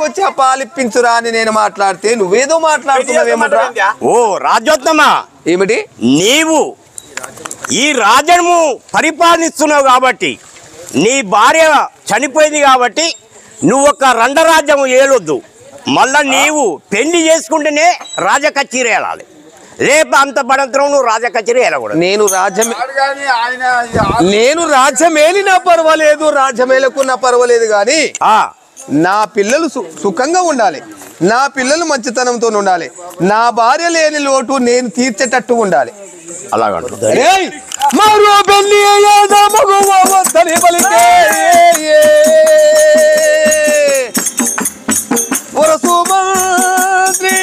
వచ్చి పాలిప్పించురా అని నేను మాట్లాడితే నువ్వేదో మాట్లాడుతున్నావేమంటా? ఓ రాజోత్తమ, ఏమిటి? నీవు ఈ రాజ్యము పరిపాలిస్తున్నావు కాబట్టి, నీ భార్య చనిపోయింది కాబట్టి నువ్వు ఒక రండరాజ్యము ఏలొద్దు. మళ్ళా నీవు పెళ్లి చేసుకుంటేనే రాజకచేరీ వెళ్ళాలి. రేపు అంత పడంతరం నువ్వు రాజకచేరీ వెళ్ళకూడదు. నేను రాజ్యమేలినా పర్వాలేదు, రాజ్యమేలకున్నా పర్వాలేదు, కానీ నా పిల్లలు సుఖంగా ఉండాలి, నా పిల్లలు మంచితనంతో ఉండాలి, నా భార్య లేని లోటు నేను తీర్చేటట్టు ఉండాలి. మరో పెళ్లి మంత్రి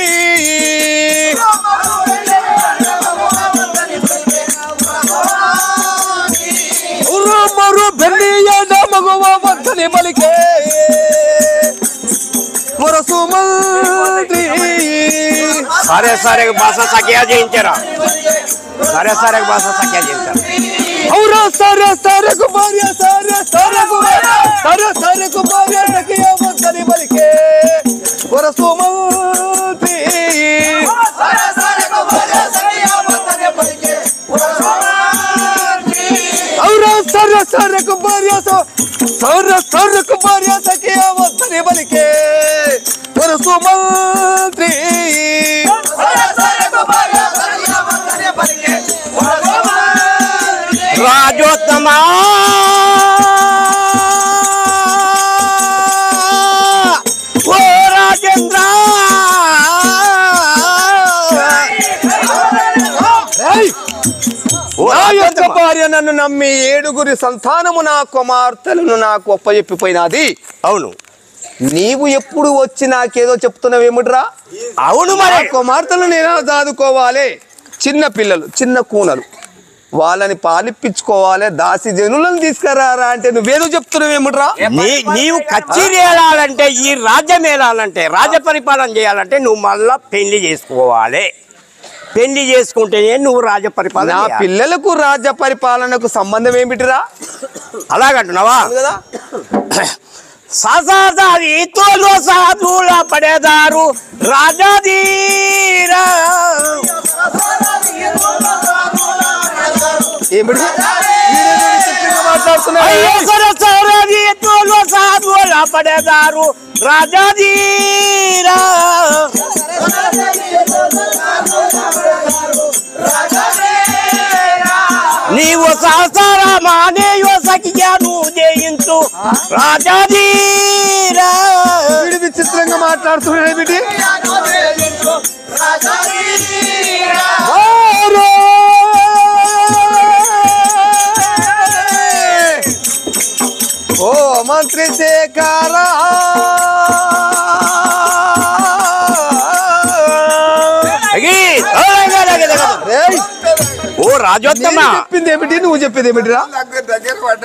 మరో పెళ్లి మగవ వద్దని పలికే వరసు మంత్రి. సరే సరే భాష సఖ్యా చేయించారా? సరే సరే భాష సఖ్యా చేయించారు. ఔరా సరే సరే కుమార్య సరే సరే కుమార్య సరే సరే కుమార్య సఖ్యా వద్దని పలికే వరసు మంత్రి. సరే సరే కుమార్య సఖ్యా వద్దని పలికే వరసు మంత్రి. ఔరా సరే సరే కుమార్య సరే సరే కుమార్య సఖ్యా వద్దని పలికే వరసు మంత్రి. రాజోత్తమ, ఓ రాజేంద్ర, భార్య నన్ను నమ్మి 7 సంతానము నా కుమార్తెలను నాకు అప్పచెప్పిపోయినది. అవును, నీవు ఎప్పుడు వచ్చి నాకేదో చెప్తున్నావేమిట్రా? అవును, మరి కుమార్తెలు నేను దాదుకోవాలి, చిన్న పిల్లలు చిన్న కూనలు వాళ్ళని పాలిప్పించుకోవాలి, దాసి జనులను తీసుకురారా అంటే నువ్వేదో చెప్తున్నావేమిట్రా? నీవు కచేరీ వెళ్ళాలంటే, ఈ రాజ్యం వెళ్ళాలంటే, రాజ్య పరిపాలన చేయాలంటే నువ్వు మళ్ళా పెళ్లి చేసుకోవాలి. పెళ్లి చేసుకుంటేనే నువ్వు రాజ్య పరిపాలన. నా పిల్లలకు రాజ్య పరిపాలనకు సంబంధం ఏమిటిరా? అలాగంటున్నావా? సాసాది తోలు సాధుల పడేదారు రాజాధీరా. ఏమిటి తోలు సాధుల పడేదారు రాజాధీరా. నీవు సహసారమానేయో సఖ్యాను జయించు రాజాధీరా. విచిత్రంగా మాట్లాడుతున్నాడు. ఓ మంత్రి శేఖరా, ఓ రాజోత్తమ, చెప్పింది ఏమిటి, నువ్వు చెప్పేది ఏమిటిరా?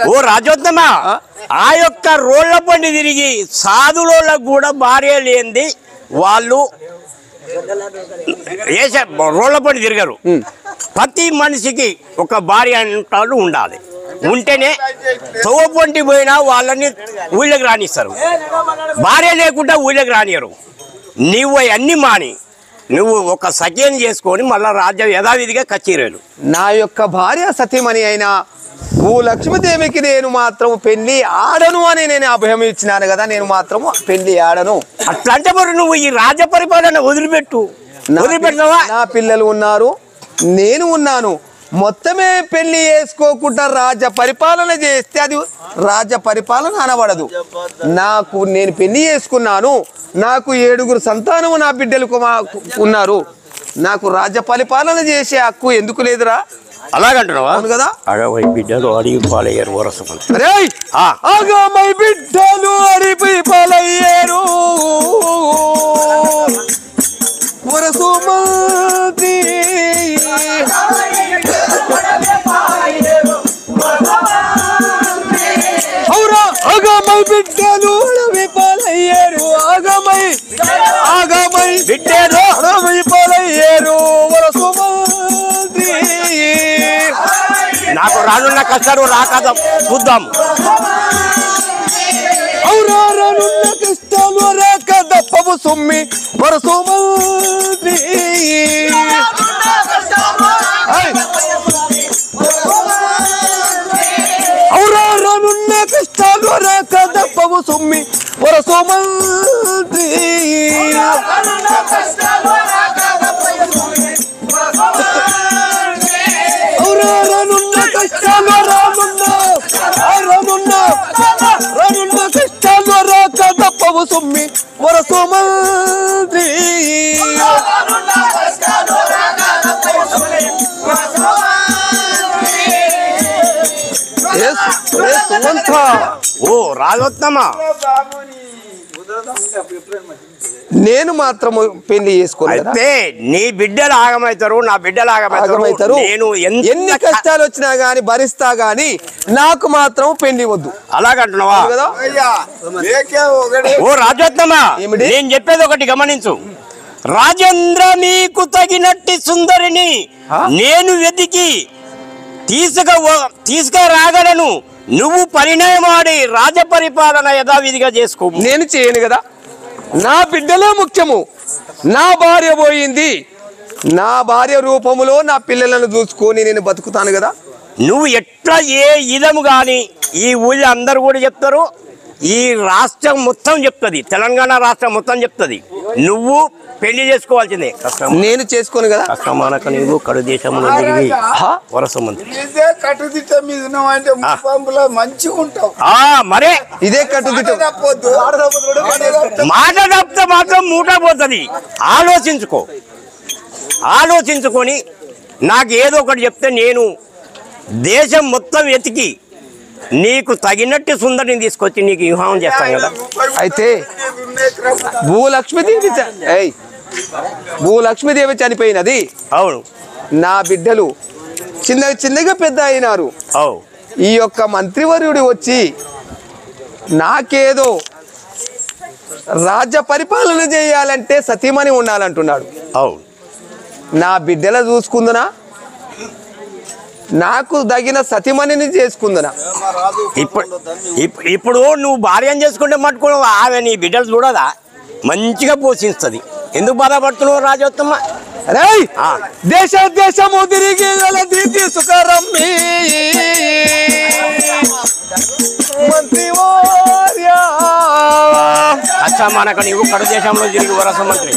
ఓ రాజోత్తమ, ఆ యొక్క రోళ్ల బండి తిరిగి సాధులోళ్ళకు కూడా భార్య లేనిది వాళ్ళు రోళ్ల బండి తిరగరు. ప్రతి మనిషికి ఒక భార్య అంటాడు ఉండాలి. ఉంటేనే తోవంటి పోయినా వాళ్ళని ఊళ్ళకి రానిస్తారు. భార్య లేకుండా ఊళ్ళకి రానియరు. నువ్వు అన్ని మాని నువ్వు ఒక సఖ్యం చేసుకొని మళ్ళా రాజ్యం యథావిధిగా కచేరీలు. నా యొక్క భార్య సతీమణి అయినా భూలక్ష్మీదేవికి నేను మాత్రం పెళ్లి ఆడను అని నేను అభయం ఇచ్చినాను కదా, నేను మాత్రం పెళ్లి ఆడను. అట్లంటే మరి నువ్వు ఈ రాజ్య పరిపాలన వదిలిపెడతావా? నా పిల్లలు ఉన్నారు, నేను ఉన్నాను. మొత్తమే పెళ్లి చేసుకోకుండా రాజ్య పరిపాలన చేస్తే అది రాజ్య పరిపాలన అనబడదు. నేను పెళ్లి చేసుకున్నాను, నాకు 7 సంతానము నా బిడ్డలు ఉన్నారు, నాకు రాజ్య పరిపాలన చేసే హక్కు ఎందుకు లేదురా? అలాగంటున్నావా? అవును కదా. బిడ్డలు అడిగి పాలయ్యారు వరస బిడ్డలు అడిగి పాలయ్యారు వరసు మంత్రి. ఆగమై బిడ్డలు పాలయ్యారు, ఆగమై బిడ్డలు పాలయ్యారు వరసు మంత్రి. నాకు రానున్న కష్టాలు రాకదా చూద్దాం. రానున్న కష్టాలు రాక దప్పవు సుమ్మి వరసోమంత్రి ఔరానున్న కష్టాలు రాక దప్పవు సుమ్మి వరసోమంత్రి రానున్న కష్టాలు రానున్న కష్టాలు రాక దప్పవు సుమ్మి వరసోమంత్రి ఓ రాజోత్తమా, నేను మాత్రము పెళ్లి చేసుకోలేదు. అయితే నీ బిడ్డలు ఆగమవుతారు, నా బిడ్డలు ఆగమవుతారు. నేను ఎన్ని కష్టాలు వచ్చినా గాని భరిస్తా గాని నాకు మాత్రం పెళ్లి వద్దు. అలాగంటున్నావా కదా? ఓ రాజోత్తమా, నేను చెప్పేది ఒకటి గమనించు. రాజేంద్ర నీకు తగినట్టి సుందరిని నేను వెతికి తీసుకురాగలను. నువ్వు పరిణయమాడి రాజపరిపాలన యథావిధిగా చేసుకో. నేను చేయను కదా, నా బిడ్డలే ముఖ్యము. నా భార్య పోయింది, నా భార్య రూపములో నా పిల్లలను చూసుకొని నేను బతుకుతాను కదా. నువ్వు ఎట్లా ఏ ఇదము గాని ఈ ఊళ్ళో అందరు కూడా చెప్తారు, ఈ రాష్ట్రం మొత్తం చెప్తుంది, తెలంగాణ రాష్ట్రం మొత్తం చెప్తుంది. నువ్వు పెళ్లి చేసుకోవాల్సిందే. నేను చేసుకోను కదా. కష్టమానక నీవు కడు దేశంలో వరస మంత్రి మరే ఇదే కట్టుదిట్టం. మాట తప్పితే మాత్రం మూట పోతుంది. ఆలోచించుకొని నాకు ఏదో ఒకటి చెప్తే నేను దేశం మొత్తం వెతికి నీకు తగినట్టు సుందరిని తీసుకొచ్చి నీకు వివాహం చేస్తాను కదా. అయితే భూలక్ష్మీదేవి చనిపోయినది. అవును. నా బిడ్డలు చిన్నగా పెద్ద అయినారు. ఈ యొక్క మంత్రివర్యుడు వచ్చి నాకేదో రాజ్య పరిపాలన చేయాలంటే సతీమణి ఉండాలంటున్నాడు. అవును. నా బిడ్డల చూసుకుందునా, నాకు తగిన సతీమణిని చేసుకుందునా? ఇప్పుడు నువ్వు భార్యను చేసుకుంటే మట్టుకుని ఆమె నీ బిడ్డలు చూడదా, మంచిగా పోషిస్తుంది. ఎందుకు బాధపడుతున్నావు రాజోత్తమ? దేశము తిరిగి తీసుకురమ్మి అచ్చా మనకు నీవు కడు దేశంలో తిరిగి వరస మంత్రి.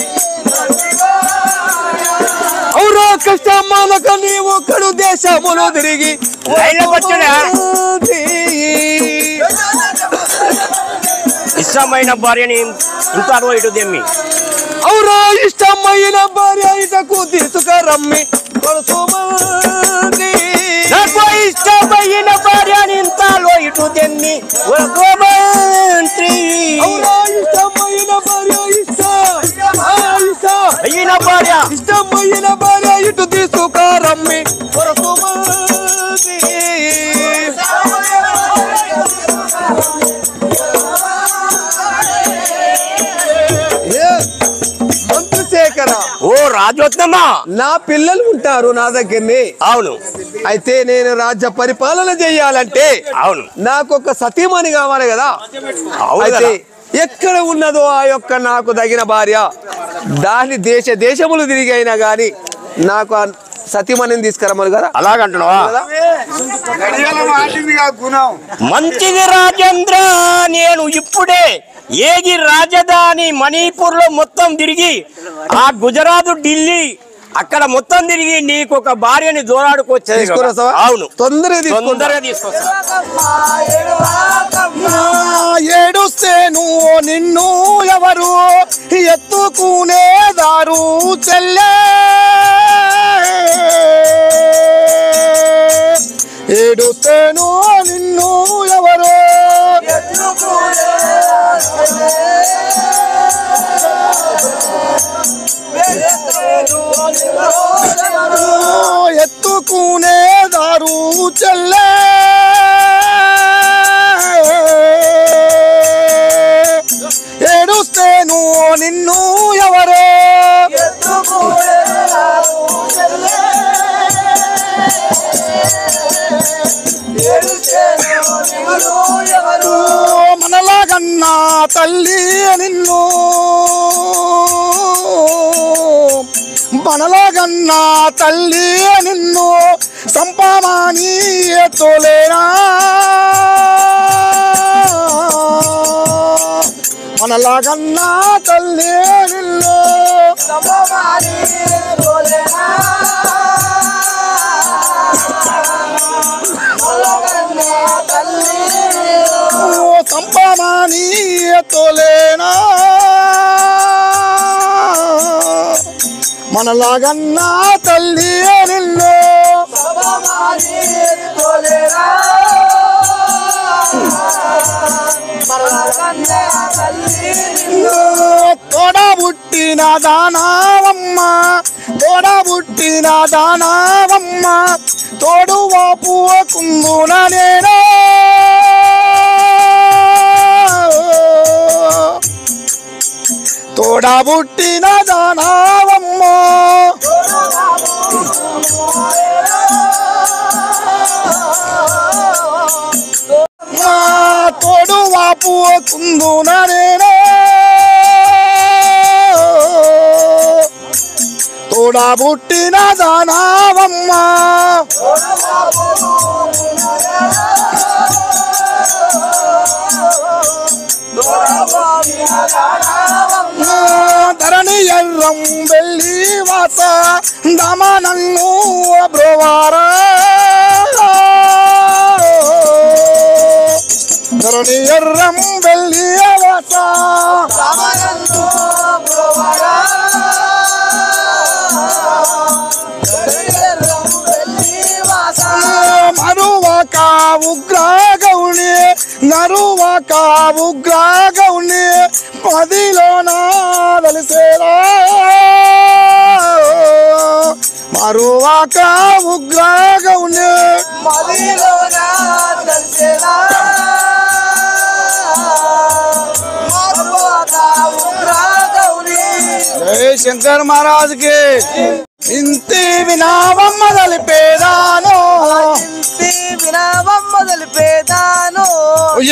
ఔరా కష్టమానక నీవు కడు దేశములో తిరిగి ఇష్టమైన భార్యని ఇంటారో ఇటు దెమ్మి. ఔరా ఇష్టమైన భార్య ఇటకు తీసుకురమ్మి ఇష్టమైన భార్యని ఇంతాలో ఇటు దెమ్మి మంత్రి. ఇష్టమైన భార్య ఇటు తీసుకురమ్మి మంత్రిశేఖర. ఓ రాజోత్తమా, నా పిల్లలు ఉంటారు నా దగ్గరనే. అవును. అయితే నేను రాజ్య పరిపాలన చెయ్యాలంటే అవును నాకు ఒక సతీమణి కావాలి కదా. అయితే ఎక్కడ ఉన్నదో ఆ యొక్క నాకు తగిన భార్య దాని దేశములు తిరిగి అయినా గాని నాకు సతీమణిని తీసుకురమ్మను కదా. అలాగంటున్నావా? మంచిది రాజేంద్ర, నేను ఇప్పుడే ఏగి రాజధాని మణిపూర్ లో మొత్తం తిరిగి ఆ గుజరాత్ ఢిల్లీ అక్కడ మొత్తం తిరిగి నీకు ఒక భార్యని దోరాడుకొచ్చేది. అవును, తొందరగా తీసుకొస్తా. ఏడుస్తేను నిన్ను ఎవరు ఎత్తుకునేదారు చెల్లె, ఏడుస్తేను నిన్ను ఎవరు ఎత్తుకునేదారు చెల్లె, ఏడుస్తేను నిన్ను ఎవరు మనలాగన్నా తల్లి నిన్ను మనలాగన్నా తల్లి నిన్ను సంపమాని తోలేనా మనలాగన్నా తల్లి నిన్ను సంపమాని తోలేనా సంపమాని తోలేనా మనలాగన్నా తల్లి నిన్ను తోడబుట్టిన దానావమ్మ తోడబుట్టిన దానావమ్మ తోడు వాపు కుందున నేనే తోడబుట్టిన దానావమ్మ తోడు వాపు కుందున నేనే తోడబుట్టిన దానావమ్మ ధరణి ఎర్రం వెళ్ళి వాస దమ నన్ను బ్రోవార ధరణి ఎర్రం వెళ్ళి వాస దమ నన్ను బ్రోవార మరువక ఉగ్రగౌని నరువక ఉగ్రగౌని పదిలో నాదలిసేరా మరువక ఉగ్రగౌని పదిలో నాదలిసేరా మరువక ఉగ్రగౌని జై శంకర్ महाराज के ఇంతి వినావమ్మ దలిపేదానో ఇంతి వినావమ్మ దలిపేదానో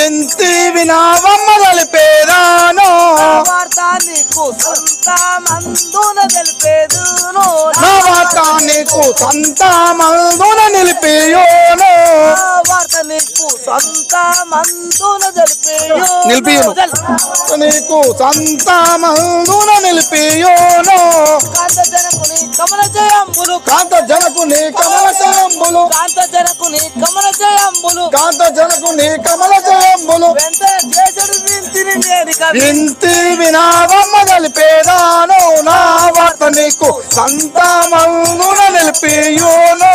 ఇంతి వినావమ్మ దలిపేదానో వార్త నీకు సంత మందున దలిపేదునో వార్త నీకు సంత మందున నిలిపియోనో వార్త నీకు సంత మందున దలిపేయో నిలిపియోను నీకు సంత మందున నిలిపియోనో కాంత జనకుని కమల జయంబులు కాంత జనకుని కమల జయంబులు కాంత జనకుని కమల జయంబులు కాంత జనకుని కమల జయంబులు వింతి వినావమ్మ గలిపేదాను నా వార్త నీకు సంతమందున నిలిపియోను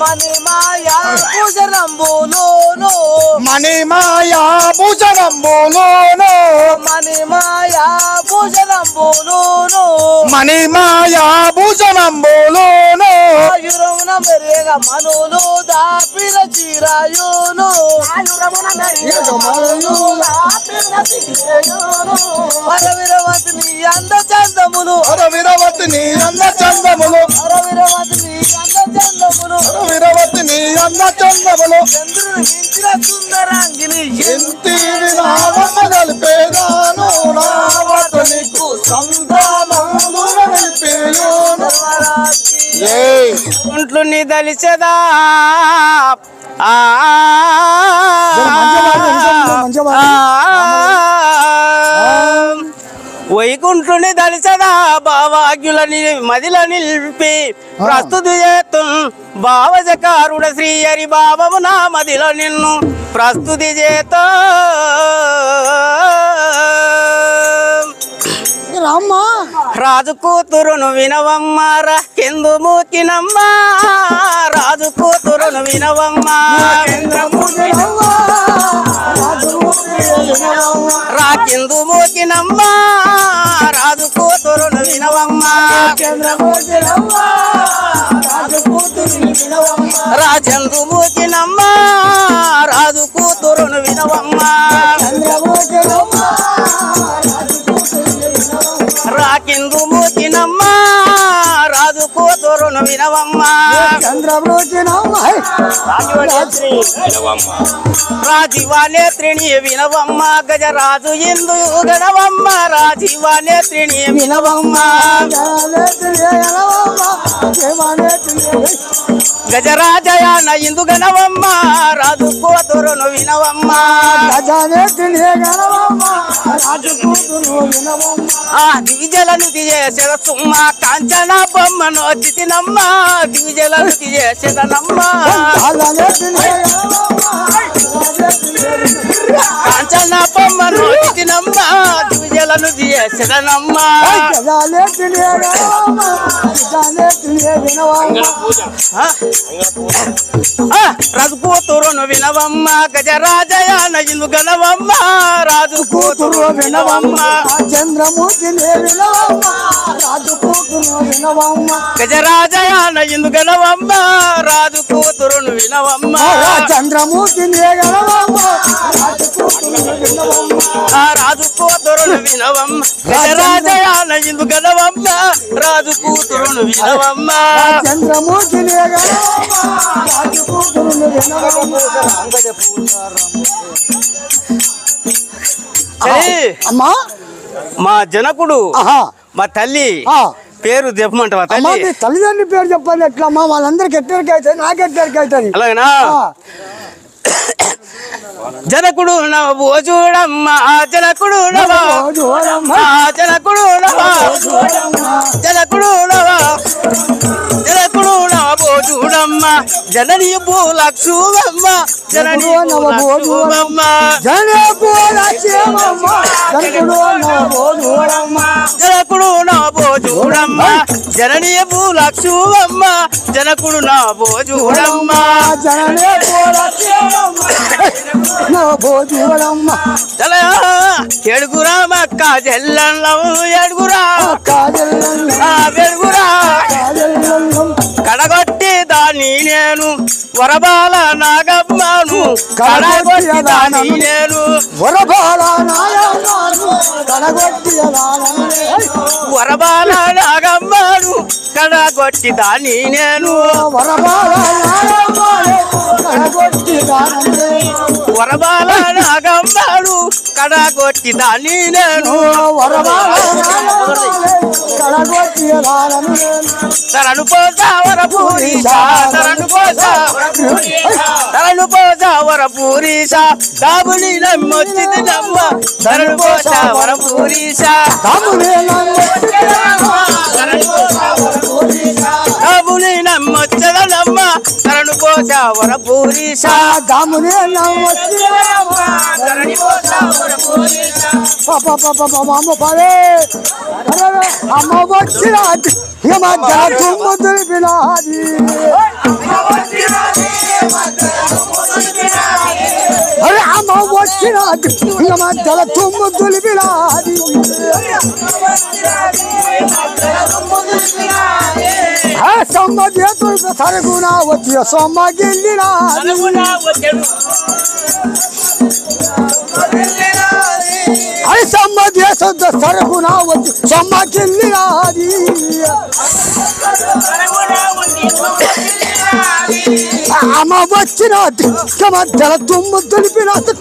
మణి మాయా భూషణంబులోను మణి మాయా భూషణంబులోను మణి మాయా భూషణంబులోను మణి మాయా భూషణంబులోను ఆయురమున మెరేగ మనులు దాపిన చీరాయోను ఆయురమున మెరేగ మనులు దాపిన చీరాయోను పరవిరవతిని అంద చందములు పరవిరవతిని అంద చందములు పరవిరవతిని అంద చందములు పరవిరవతిని అంద చందములు చంద్రుని మించిన సుందరాంగిని ఎంతి వినావమ్మ గలిపేదాను నా వార్త నీకు సంతానమున నిలిపేయోను ఒంట్లు నీ దలిచెదా వైకుంఠుని దలిచదా భావాగ్యులని మదిల నిలిపి ప్రస్తుతి చేతు భావజకారుడ శ్రీ హరి భావము నా మదిలో నిన్ను ప్రస్తుతి చేత రాజు కూతురును వినవమ్మారా కెందు మూకినమ్మా రాజు కూతురును వినవమ్మా రాకెందు మూకినమ్మా రాజు కూతురును వినవమ్మా రాజందు మూకినమ్మా రాజు కూతురును వినవమ్మా రాకిందు మూకినమ్మా రాజు కూతురును వినవమ్మా చంద్రమూర్తినమ్మా రాజీవానేత్రిని వినవమ్మ గజరాజు ఇందు గణవమ్మ రాజీవానేత్రిని వినవమ్మ గజరాజయాన ఇందు గణవమ్మ రాజు కూతురును వినవమ్మ ఆ దివిజలను తీయేసిన సుమ్మ కాంచన బొమ్మను చితినమ్మ దివిజలను తీయేసినమ్మ కాంచన బొమ్మను చితినమ్మ దివిజలను తీయేసినమ్మ రాజు కూతురును వినవమ్మ గజరాజయాన ఇందు గణవమ్మ రాజు కూతురు వినవమ్మ చంద్రమూర్తి రాజు కూతురు వినవమ్మ గజరాజయాన ఇందు గణవమ్మ రాజు కూతురును వినవమ్మ చంద్రమూర్తి రాజు కూతురును వినవమ్మ గజరాజయాన ఇందు గణవమ్మ రాజు కూతురును వినవమ్మ చంద్రమూర్తి రాజు కూతురు వినవమ్మ అమ్మా మా జనకుడు మా తల్లి పేరు చెప్పమంటావా తల్లి తల్లిదండ్రుల పేరు చెప్పాలి ఎట్లమ్మా వాళ్ళందరికి ఎక్కడికి అవుతుంది నాకు ఎక్కడికి అవుతుంది అలాగేనా జనకుడు నవ్వు చూడమ్మా జనకుడు జనకుడు జనకుడు జనకుడు నవ్వు చూడమ్మా జనని పూలక్షువమ్మ జనని పూలక్షువమ్మ జనకుడు నవ్వు చూడమ్మ జనని పూలక్షువమ్మ జనకుడు నవ్వు చూడమ్మ ఎడుగురామక్క జల్లవు ఎడుగురా వెడుగురా కడగొట్టి దాన్ని నేను వరబాల నాగమ్మను కడగొట్టి దాన్ని నేను వరబాల వరబాల నాగమ్మను కడగొట్టి దాన్ని నేను వరబాల నాగమ్మను కడగొట్టి దాన్ని నేను తరణు పోసా వరపూరీసా తరణు పోసా తరణు పోసా వరపూరీసా దాబుని నమ్మొచ్చింది నమ్మ తరణు పోసా వరపూరీసా దాబుని నమ్మొచ్చద నమ్మ తరణు పోసా వరపూరీసా దాముని అమ్మ వచ్చిన తుమ్ము దులిపినాది అరే అమ్మ వచ్చిన మధ్యలో తుమ్ము దులిపినాది సొమ్మ చేతులు సరుగున వచ్చి సొమ్మ గిల్లినాది అరే సొమ్మ చేతులతో సరుగున వచ్చి సొమ్మ గిల్లినాది అమ్మ వచ్చిన మధ్యలో తుమ్ము దులిపినాది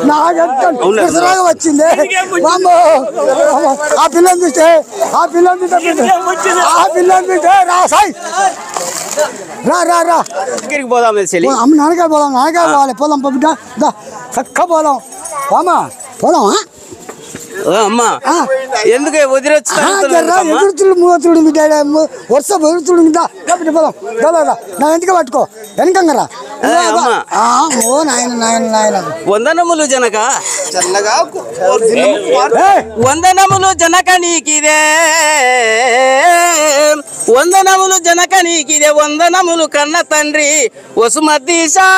నాగంటే వచ్చింది ఆ పిల్లని చూస్తే ఆ పిల్లని చూస్తే రా సాయి రా పోదాం అమ్మ నాన్నగారు పోదాం నాన్నగారు పోవాలి పోదాం బిడ్డ చక్క పోదాం పోదామా అమ్మా ఎందుకు ఎదురుతుడు మూతుడు వర్ష ఎదురుతుడు పోదాం నా వెంటగా పట్టుకో వెనకంగరా ఓ నాయన వందనములు జనక వందనములు జనక నీకిదే వందనములు జనక నీకిదే వందనములు కన్న తండ్రి వసుమతీశా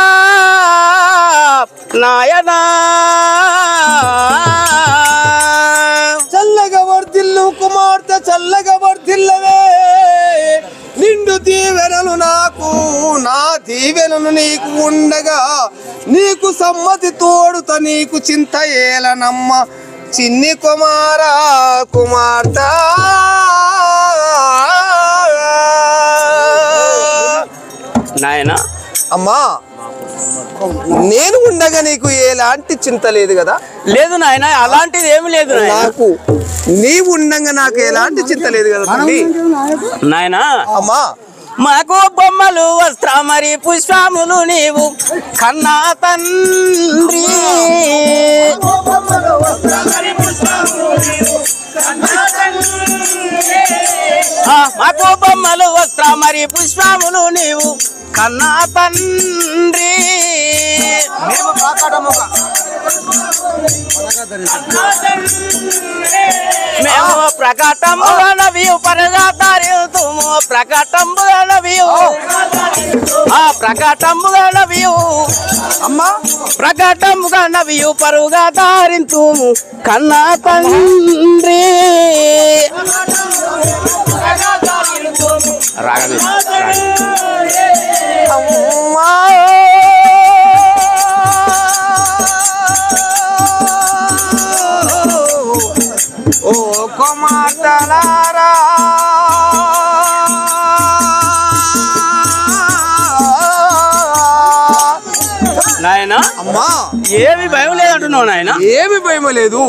నాయనా చల్లగా వర్ధిల్లు కుమార్తె చల్లగా వర్ధిల్లవే నిండు దీవెనలు నాకు నా దీవెనలు నీకు ఉండగా నీకు సమ్మతి తోడుత నీకు చింత ఏలనమ్మ చిన్ని కుమారా కుమార్తె నాయన అమ్మా నేను ఉండగా నీకు ఎలాంటి చింత లేదు కదా? లేదు నాయన, అలాంటిది ఏమి లేదు నాకు నీవు ఉండగా నాకు ఎలాంటి చింత లేదు కదా తల్లి. నాయన. అమ్మా మాకు బొమ్మలు వస్త్ర మరి పుష్పములు నీవు కన్నా తండ్రి. మాకు బొమ్మలు వస్త్ర మరి పుష్పములు నీవు కన్నా తండ్రి. మేము ప్రకటముగా నవ్వు పరగాతారుతుము ప్రకటముగా నవ్వు ప్రకటముగా నవ్వు అమ్మా ప్రకటముగా నవ్వు పరుగా దారింతుము కన్నా తండ్రి. అమ్మా ఓ కుమార్తెలారా నాయన. అమ్మా ఏమి భయం లేదంటున్నావు నాయన? ఏమి భయం లేదు.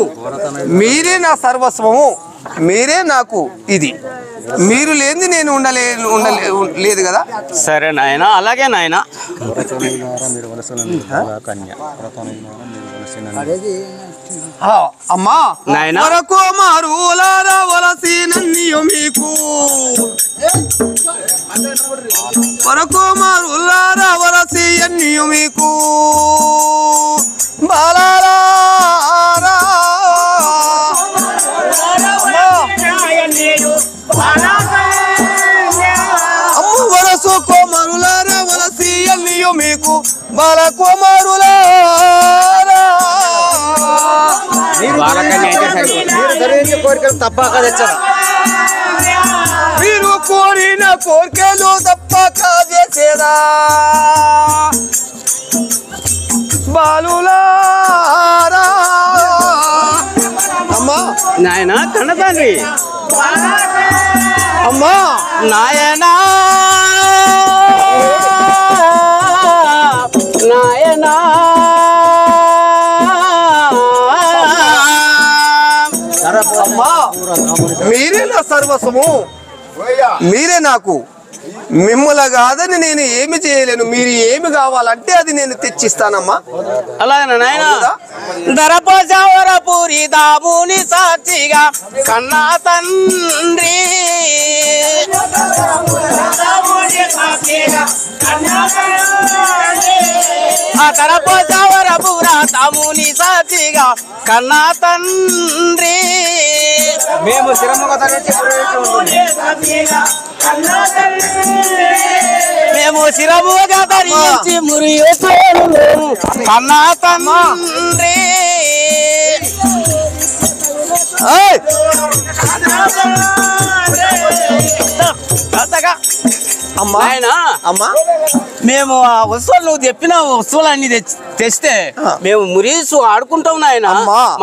మీరే నా సర్వస్వము, మీరే నాకు ఇది. మీరు లేని నేను లేదు కదా. సరే నాయన, అలాగే నాయన. అమ్మా నాయన. వరకుమారులారా వలసినన్నియు మీకు వరకుమారులారా వలసియన్నియు మీకు బాలారా అమ్మ వరసు కుమారులారా వలసియన్నియు మీకు బాల కుమారులారా కోరికలు తప్పక తెచ్చారు. మీరు కోరిన కోరికలు తప్పక చేసేదా బాలులారా. అమ్మా నాయన కన్న తండ్రి. అమ్మా నాయనా నాయనా అమ్మా మీరే నా సర్వస్వము, మీరే నాకు. మిమ్మల్ని కాదని నేను ఏమి చేయలేను. మీరు ఏమి కావాలంటే అది నేను తెచ్చిస్తానమ్మా. అలాగే నాయన. దరపూరి దాముని సాక్షిగా కన్నా తండ్రి. ఆ దరపూర దాముని సాక్షిగా కన్నా తండ్రి. మేము మేము శిరముగా ధరించి మురియుతాము కన్నా తండ్రి. అమ్మా ఆయన అమ్మా మేము ఆ వస్తువులు నువ్వు చెప్పిన వస్తువులు అన్ని తెస్తే మేము మురీసు ఆడుకుంటాం నాయన.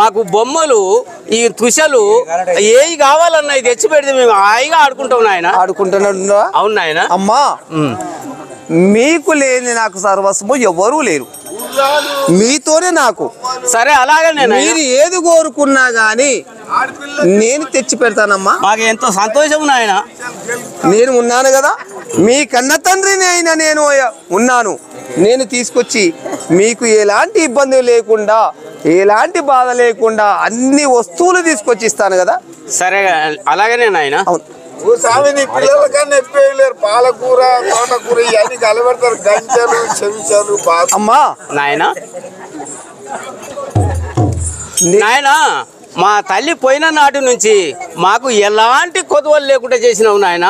మాకు బొమ్మలు ఈ తుషలు ఏవి కావాలన్నా తెచ్చి పెడితే మేము హాయిగా ఆడుకుంటాం నాయన. ఆడుకుంటున్నా. అవును నాయన. అమ్మా మీకు లేని నాకు సర్వస్వము ఎవరూ లేరు, మీతోనే నాకు. సరే అలాగే మీరు ఏది కోరుకున్నా గాని నేను తెచ్చి పెడతానమ్మా. మాకు ఎంతో సంతోషం నాయన. నేను ఉన్నాను కదా, మీ కన్న తండ్రిని అయినా నేను ఉన్నాను. నేను తీసుకొచ్చి మీకు ఎలాంటి ఇబ్బంది లేకుండా ఎలాంటి బాధ లేకుండా అన్ని వస్తువులు తీసుకొచ్చి ఇస్తాను కదా. సరే అలాగనే నాయన. అవును. స్వామి నీ పిల్లలకన్నా ఎప్పలేరు. పాలకూర తోటకూర ఇవన్నీ కలబెడతారు. గంజలు చెంచాలు అమ్మా నాయన. నాయన మా తల్లి పోయిన నాటి నుంచి మాకు ఎలాంటి కొదవలు లేకుండా చేసినావు నాయన.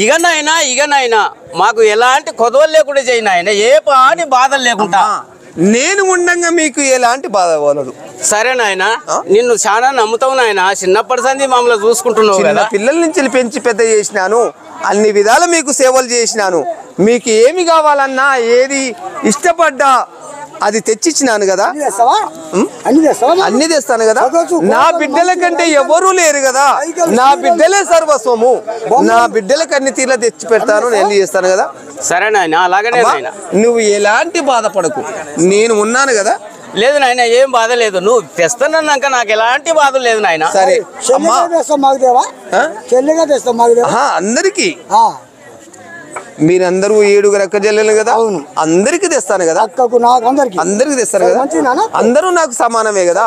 ఇగనైనా మాకు ఎలాంటి కొదవలు లేకుండా చేయి నాయన. ఏ పాని బాధలు లేకుండా నేను ఉండంగా మీకు ఎలాంటి బాధ అవ్వలేదు. సరే నాయన, నిన్ను చాలా నమ్ముతావు నాయన. చిన్నప్పటి సంది మమ్మల్ని చూసుకుంటున్నావు కదా. పిల్లల నుంచి పెంచి పెద్ద చేసినాను, అన్ని విధాలు మీకు సేవలు చేసినాను. మీకు ఏమి కావాలన్నా ఏది ఇష్టపడ్డా అది తెచ్చిచ్చినాను కదా, అన్ని తెస్తావా? అన్ని తెస్తావా? అన్ని తెస్తాను కదా. నా బిడ్డల కంటే ఎవరూ లేరు కదా, నా బిడ్డలే సర్వస్వము. నా బిడ్డలకు అన్ని తీర్ల తెచ్చి పెడతాను, నేను చేస్తాను కదా. సరే నాయన, అలాగనే నాయన. నువ్వు ఎలాంటి బాధపడకు, నేను ఉన్నాను కదా. లేదు నాయన, ఏం బాధ లేదు. నువ్వు తెస్తానన్నాక నాకు ఎలాంటి బాధ లేదు నాయన. సరే అమ్మా, చెల్లిగా తెస్తాం మాకు దేవా, చెల్లిగా తెస్తాం మాకు దేవా. అందరికి మీరందరూ 7 అక్క చెల్లెలు కదా, అందరికి తెస్తాను కదా. అక్కకు నాకు అందరికి తెస్తాను కదా. అందరూ నాకు సమానమే కదా.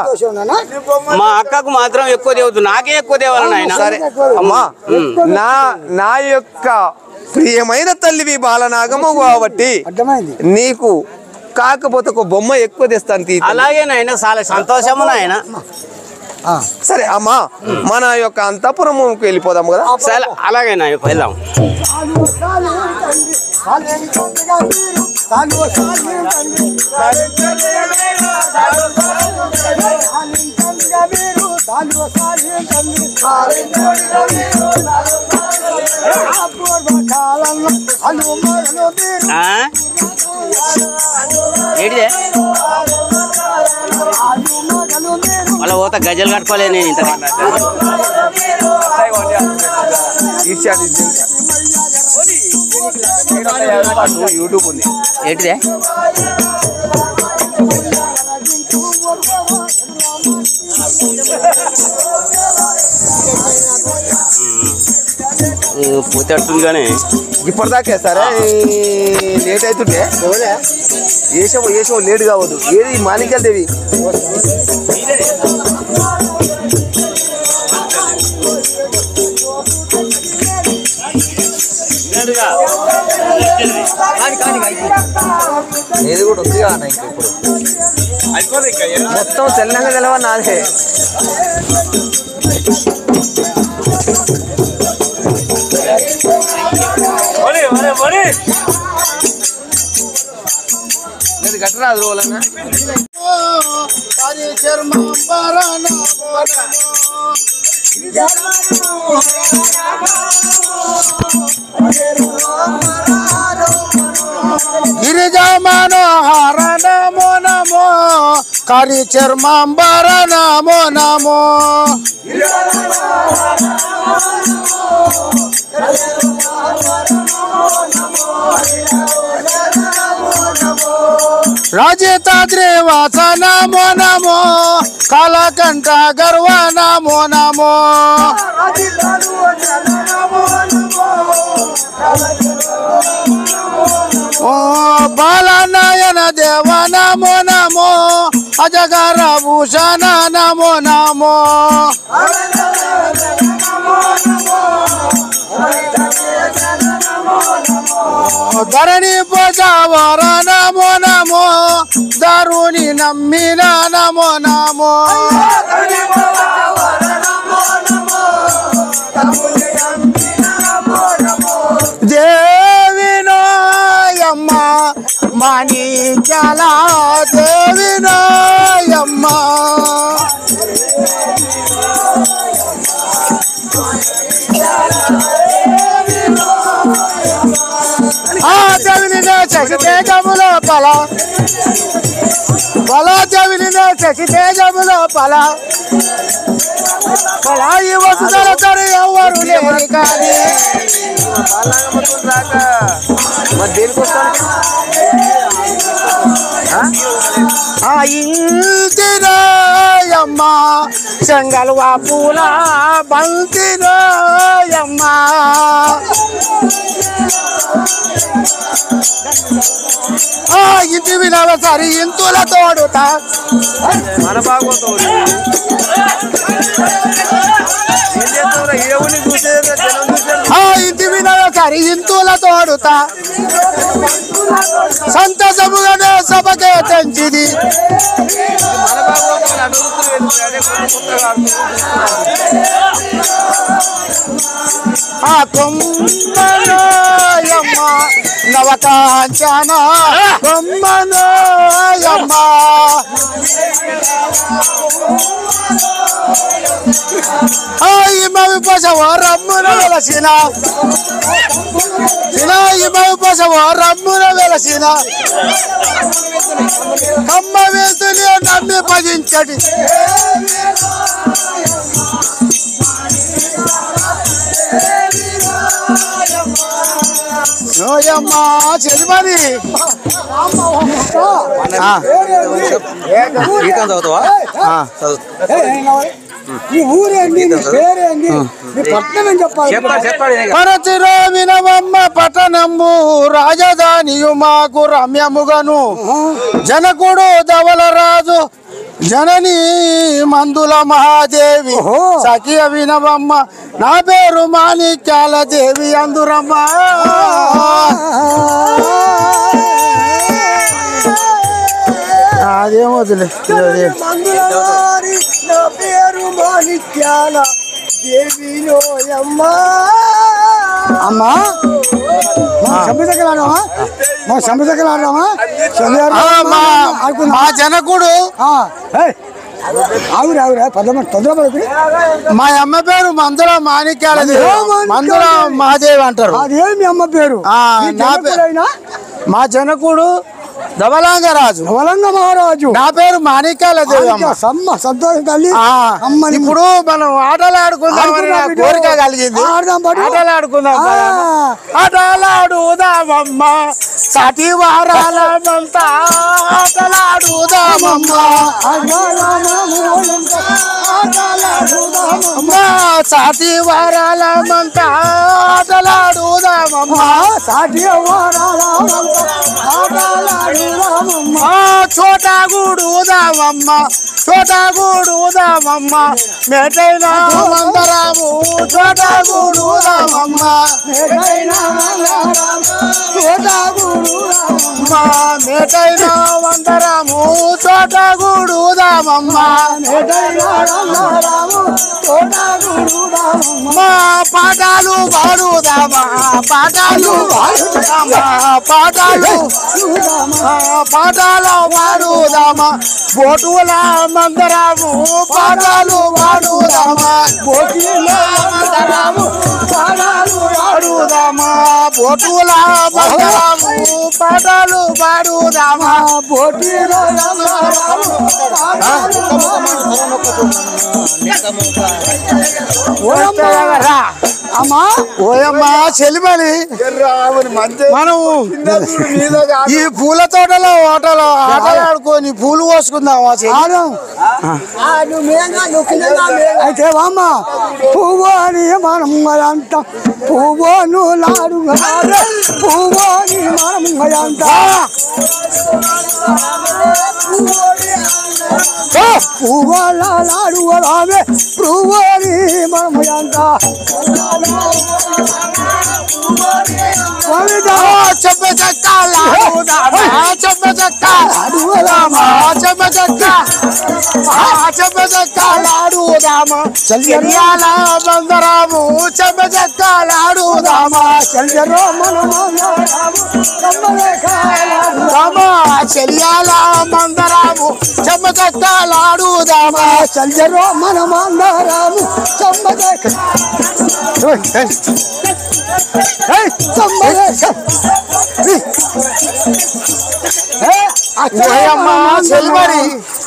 మా అక్కకు మాత్రం ఎక్కువ దేవద్దు, నాకే ఎక్కువ దేవాలి నాయన. సరే అమ్మా, నా యొక్క ప్రియమైన తల్లివి బాలనాగము కాబట్టి నీకు కాకపోతే ఒక బొమ్మ ఎక్కువ తెస్తాను. అలాగే నాయన, చాలా సంతోషము నాయన. సరే అమ్మా, మన యొక్క అంతఃపురంకి వెళ్ళిపోదాం కదా. సరే అలాగే నాయన, వెళ్దాం. ఏంటిదే మళ్ళీ పోతా, గజలు కట్టుకోలేదు నేను ఇంత. యూట్యూబ్ ఉంది. ఏంటిదే పోతేస్తుంది కానీ ఇప్పటిదాకే సరే లేట్ అవుతుంటే ఏషం లేట్ కావద్దు. ఏది మాణిక్యాల దేవి ఏది కూడా ఉంది కదా. ఇప్పుడు మొత్తం తెల్లంగా తెలవ నాదే. గట్టరాదు రోజులన్నా గిరిజా మనోహర నమో నమో, కరి చర్మాంబర నమో నమో. రాజేతాద్రివాస నమో నమో, కాలకంఠ గర్వ నమో నమో. ఓ బాలనయన దేవ నమో నమో, అజగర భూషణ నమో నమో. ధరణి పోజావర నమో నమో, దారుని నమ్మిన నమో నమో. దేవినోయమ్మ మాణిక్యాల దేవినోయమ్మ, ఆ దేవిని శశి తేజములో పల దేవిని శశి తేజములో పల ఈ వసుదల తరి ఎవరు లేరు కానీ ఇంటినోయమ్మ చెంగల్వా పూల బంతినోయమ్మ. ఇంటి వినవ సరి ఇంతుల తోడుతా మన బాగోతో ఇంటి వినవ సరి ఇంతుల తోడుతా, సంతసముగానే సభకే తెంచిది. ఆ కొమ్మనోయమ్మ నవకాంచన కొమ్మనోయమ్మ, ఇమవి పశవ రమ్మున వెలసిన ఇమవి పశవ రమ్మున వెలసిన. కమ్మ వేసుని నమ్మి భజించటి నోయమ్మా చెలిమని ఈ ఊరేంది నీ పేరేంది నీ పట్టణం ఏం చెప్పాలి పరచిరో వినవమ్మ పట్టణంబు రాజధానియు మాకు రమ్యముగను జనకుడు ధవలరాజు జనని మందుల మహాదేవి సఖియ వినవమ్మ నా పేరు మాణిక్యాల దేవి అందురమ్మ అదేమో నా పేరు మాణిక్యాల దేవిలోయమ్మా అమ్మా మా జనకుడు ఆవిరా మా అమ్మ పేరు మందుల మాణిక్యాల మందుల మహాదేవి అంటారు అదే మీ అమ్మ పేరు మా జనకుడు ధవలాంగరాజు మహారాజు నా పేరు మాణిక్యాల దేవి సంతోషం తల్లి ఇప్పుడు మనం ఆటలు ఆడుకుందామని నాకు కోరిక కలిగింది ఆటలు ఆడుకుందాం ఆటలాడుదామమ్మ సతి వారాలమంతా ఆటలాడుదామమ్మ సతి వారాలమంతా ఆటలాడుదామమ్మ సతి చోటగూడుదామమ్మ చోటగూడుదామమ్మ మేటైనా మందరాము చోటగూడుదామమ్మ మేటైనా మందరాము చోటగూడుదామమ్మ పాఠాలు పాడుదామా పాఠాలు పాఠాలు పాఠాలు పాడుదామా బోటుల మందరాము పాఠాలు పాడుదామా బోటుల మందరాము పాఠాలు పాడుదామా బోటుల మందరాము పాఠాలు పాడుదామా బోటుల అమ్మా ఓయమ్మా చెలిమని మనం ఈ పూల తోటలో ఆటలు ఆడుకొని పూలు కోసుకుందామా అయితే అమ్మ పువ్వు అని మనం అంట పువ్వును లాడు పువ్వు అని మనం అంట పువ్వులాడు ఆమె పువ్వు అని మనం అంట చెప్ప చెక్క చెప్ప చెక్క చెప్ప చెక్క చెప్ప చెక్క లాడుదామా చలియాల బందరాము చెప్ప చెక్క లాడుదామా చలియరో చలియాల బందరాము చెప్ప చెక్క లాడుదామా చలియరో మన మందరాము చెప్ప చెక్క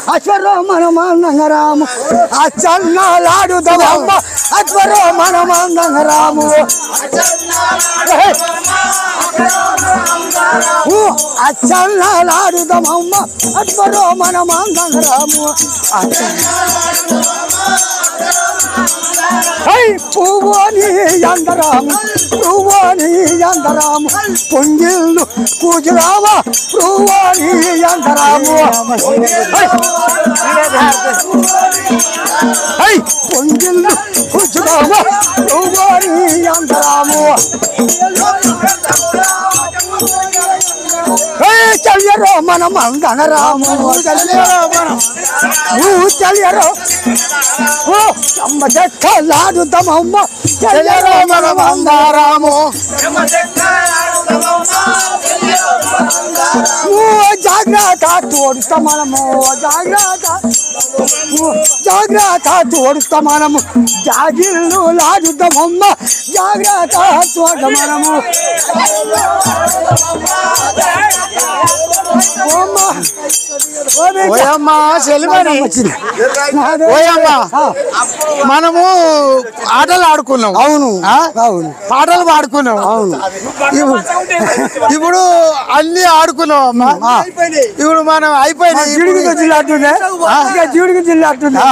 అశ్వరో మనమాందంగరాము అచ్చన్నాలాడుదమ్మ అశ్వరో మనమాందంగరాము అచ్చన్నాలాడుదమ్మ అశ్వరో మనమాందంగరాము పువ్వుని అందరాము పువ్వుని అందరాము పుంగిళ్ళు కూజురామా పువ్వుని అందరాము పుంగిళ్ళు కూజురామా పువ్వుని అందరాము చల్యరో మనం అందనరాము చల్యరో అమ్మ చెక్కలాడుతామమ్మ చల్యరో మనం అందరాము జాగ్రత్త తోడుతా మనము జాగ్రత్త తోడుతా మనము జాగిళ్ళు లాడుతామమ్మ జాగ్రత్త తోడ మనము ఓయమ్మ సెలిమని ఓయమ్మ మనము ఆటలు ఆడుకున్నాం. అవును అవును, పాటలు పాడుకున్నాం. అవును, ఇప్పుడు అన్ని ఆడుకున్నాం అమ్మా. ఇప్పుడు మనం అయిపోయింది. జీడికి జిల్లా